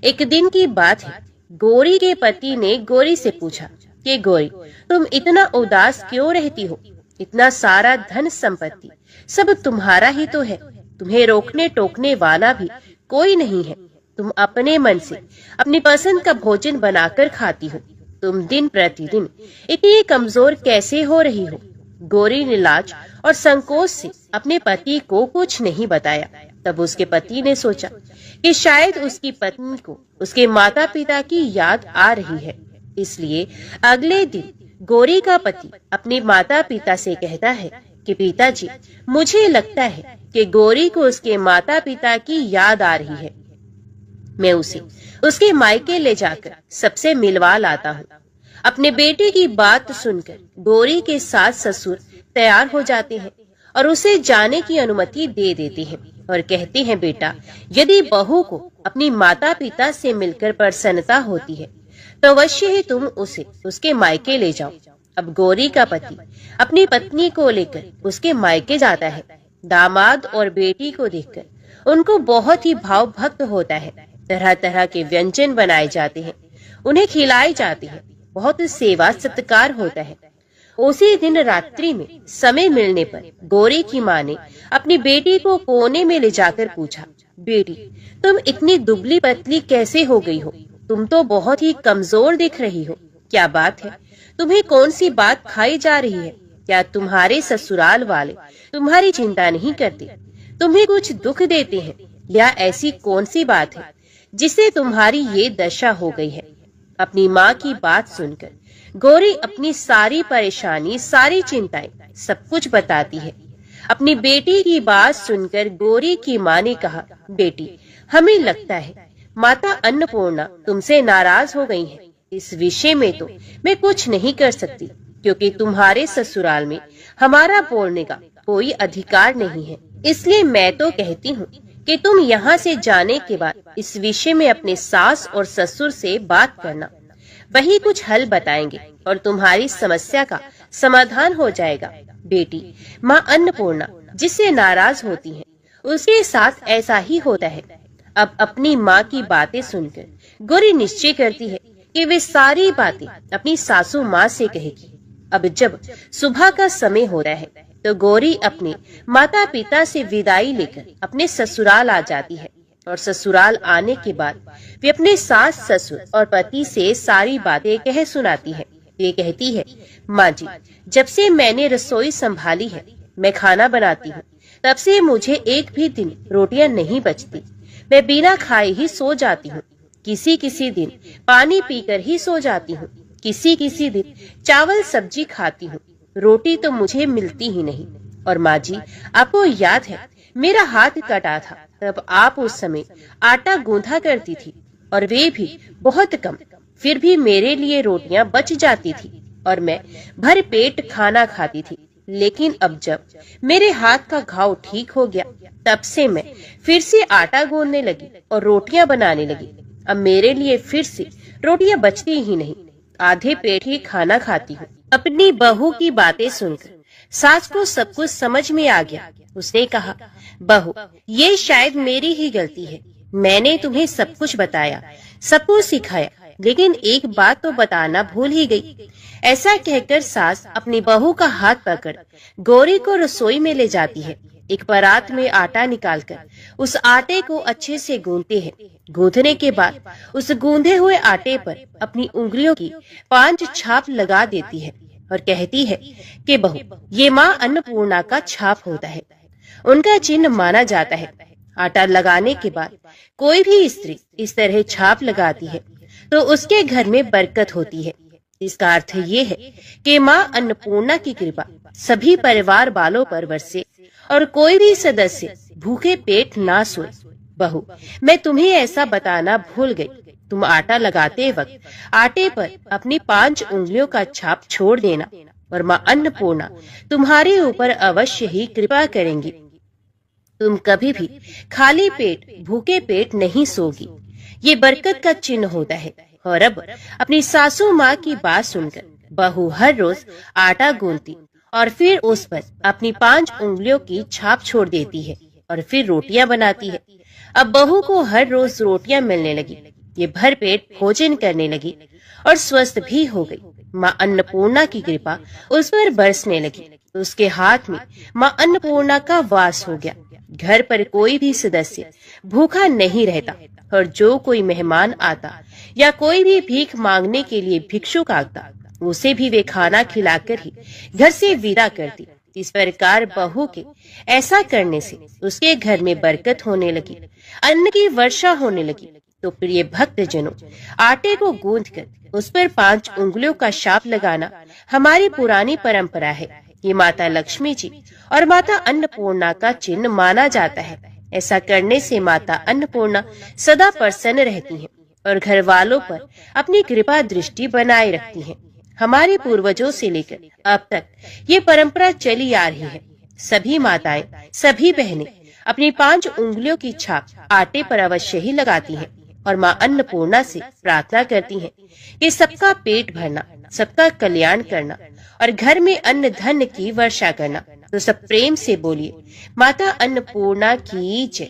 एक दिन की बात है, गौरी के पति ने गौरी से पूछा कि गौरी, तुम इतना उदास क्यों रहती हो? इतना सारा धन संपत्ति सब तुम्हारा ही तो है, तुम्हें रोकने टोकने वाला भी कोई नहीं है। तुम अपने मन से अपनी पसंद का भोजन बनाकर खाती हो, तुम दिन प्रतिदिन इतनी कमजोर कैसे हो रही हो? गौरी ने लाज और संकोच से अपने पति को कुछ नहीं बताया। तब उसके पति ने सोचा कि शायद उसकी पत्नी को उसके माता पिता की याद आ रही है, इसलिए अगले दिन गौरी का पति अपने माता पिता से कहता है कि पिताजी, मुझे लगता है कि गौरी को उसके माता पिता की याद आ रही है, मैं उसे उसके मायके ले जाकर सबसे मिलवा लाता हूँ। अपने बेटे की बात सुनकर गौरी के सास ससुर तैयार हो जाते हैं और उसे जाने की अनुमति दे देते हैं और कहते हैं, बेटा, यदि बहू को अपनी माता पिता से मिलकर प्रसन्नता होती है तो अवश्य ही तुम उसे उसके मायके ले जाओ। अब गौरी का पति अपनी पत्नी को लेकर उसके मायके जाता है। दामाद और बेटी को देखकर उनको बहुत ही भाव भक्त होता है। तरह तरह के व्यंजन बनाए जाते हैं, उन्हें खिलाए जाते हैं, बहुत सेवा सत्कार होता है। उसी दिन रात्रि में समय मिलने पर गौरी की माँ ने अपनी बेटी को कोने में ले जाकर पूछा, बेटी, तुम इतनी दुबली पतली कैसे हो गई हो? तुम तो बहुत ही कमजोर दिख रही हो, क्या बात है? तुम्हें कौन सी बात खाई जा रही है? क्या तुम्हारे ससुराल वाले तुम्हारी चिंता नहीं करते, तुम्हें कुछ दुख देते हैं, या ऐसी कौन सी बात है जिससे तुम्हारी ये दशा हो गई है? अपनी माँ की बात सुनकर गौरी अपनी सारी परेशानी, सारी चिंताएं, सब कुछ बताती है। अपनी बेटी की बात सुनकर गौरी की माँ ने कहा, बेटी, हमें लगता है माता अन्नपूर्णा तुमसे नाराज हो गई है। इस विषय में तो मैं कुछ नहीं कर सकती, क्योंकि तुम्हारे ससुराल में हमारा बोलने का कोई अधिकार नहीं है। इसलिए मैं तो कहती हूँ कि तुम यहाँ से जाने के बाद इस विषय में अपने सास और ससुर से बात करना, वही कुछ हल बताएंगे और तुम्हारी समस्या का समाधान हो जाएगा। बेटी, माँ अन्नपूर्णा जिससे नाराज होती है उसके साथ ऐसा ही होता है। अब अपनी माँ की बातें सुनकर गौरी निश्चय करती है कि वे सारी बातें अपनी सासू माँ से कहेगी। अब जब सुबह का समय हो रहा है तो गौरी अपने माता पिता से विदाई लेकर अपने ससुराल आ जाती है और ससुराल आने के बाद वे अपने सास ससुर और पति से सारी बातें कह सुनाती है। ये कहती है, माँ जी, जब से मैंने रसोई संभाली है, मैं खाना बनाती हूँ, तब से मुझे एक भी दिन रोटियां नहीं बचती। मैं बिना खाए ही सो जाती हूँ। किसी किसी दिन पानी पीकर ही सो जाती हूँ। किसी किसी दिन चावल सब्जी खाती हूँ। रोटी तो मुझे मिलती ही नहीं। और माँ जी, आपको याद है मेरा हाथ कटा था, तब आप उस समय आटा गूंथा करती थी और वे भी बहुत कम, फिर भी मेरे लिए रोटियां बच जाती थी और मैं भर पेट खाना खाती थी। लेकिन अब जब मेरे हाथ का घाव ठीक हो गया, तब से मैं फिर से आटा गूंथने लगी और रोटियां बनाने लगी। अब मेरे लिए फिर से रोटियां बचती ही नहीं, आधे पेट ही खाना खाती हूँ। अपनी बहू की बातें सुनकर सास को सब कुछ समझ में आ गया। उसने कहा, बहू, ये शायद मेरी ही गलती है। मैंने तुम्हें सब कुछ बताया, सब कुछ सिखाया, लेकिन एक बात तो बताना भूल ही गई। ऐसा कहकर सास अपनी बहू का हाथ पकड़ गौरी को रसोई में ले जाती है। एक परात में आटा निकालकर उस आटे को अच्छे से गूंथते हैं। गूंथने के बाद उस गूंधे हुए आटे पर अपनी उंगलियों की 5 छाप लगा देती है और कहती है कि बहू, ये माँ अन्नपूर्णा का छाप होता है, उनका चिन्ह माना जाता है। आटा लगाने के बाद कोई भी स्त्री इस तरह छाप लगाती है तो उसके घर में बरकत होती है। इसका अर्थ ये है कि माँ अन्नपूर्णा की कृपा सभी परिवार वालों पर बरसे और कोई भी सदस्य भूखे पेट ना सोए। बहू, मैं तुम्हें ऐसा बताना भूल गई। तुम आटा लगाते वक्त आटे पर अपनी 5 उंगलियों का छाप छोड़ देना और माँ अन्नपूर्णा तुम्हारे ऊपर अवश्य ही कृपा करेंगी। तुम कभी भी खाली पेट भूखे पेट नहीं सोगी। ये बरकत का चिन्ह होता है। और अब अपनी सासू माँ की बात सुनकर बहू हर रोज आटा गूंथती और फिर उस पर अपनी 5 उंगलियों की छाप छोड़ देती है और फिर रोटियां बनाती है। अब बहू को हर रोज रोटियां मिलने लगी। ये भर पेट भोजन करने लगी और स्वस्थ भी हो गई। माँ अन्नपूर्णा की कृपा उस पर बरसने लगी। उसके हाथ में माँ अन्नपूर्णा का वास हो गया। घर पर कोई भी सदस्य भूखा नहीं रहता और जो कोई मेहमान आता या कोई भी भीख मांगने के लिए भिक्षुक आता, उसे भी वे खाना खिलाकर ही घर से विदा करती। इस प्रकार बहू के ऐसा करने से उसके घर में बरकत होने लगी, अन्न की वर्षा होने लगी। तो प्रिय भक्तजनों, आटे को गूंथकर उस पर 5 उंगलियों का छाप लगाना हमारी पुरानी परंपरा है। ये माता लक्ष्मी जी और माता अन्नपूर्णा का चिन्ह माना जाता है। ऐसा करने से माता अन्नपूर्णा सदा प्रसन्न रहती हैं और घर वालों पर अपनी कृपा दृष्टि बनाए रखती हैं। हमारे पूर्वजों से लेकर अब तक ये परंपरा चली आ रही है। सभी माताएं, सभी बहनें अपनी 5 उंगलियों की छाप आटे पर अवश्य ही लगाती हैं और माँ अन्नपूर्णा से प्रार्थना करती हैं कि सबका पेट भरना, सबका कल्याण करना और घर में अन्न धन की वर्षा करना। तो सब प्रेम से बोलिए, माता अन्नपूर्णा की जय।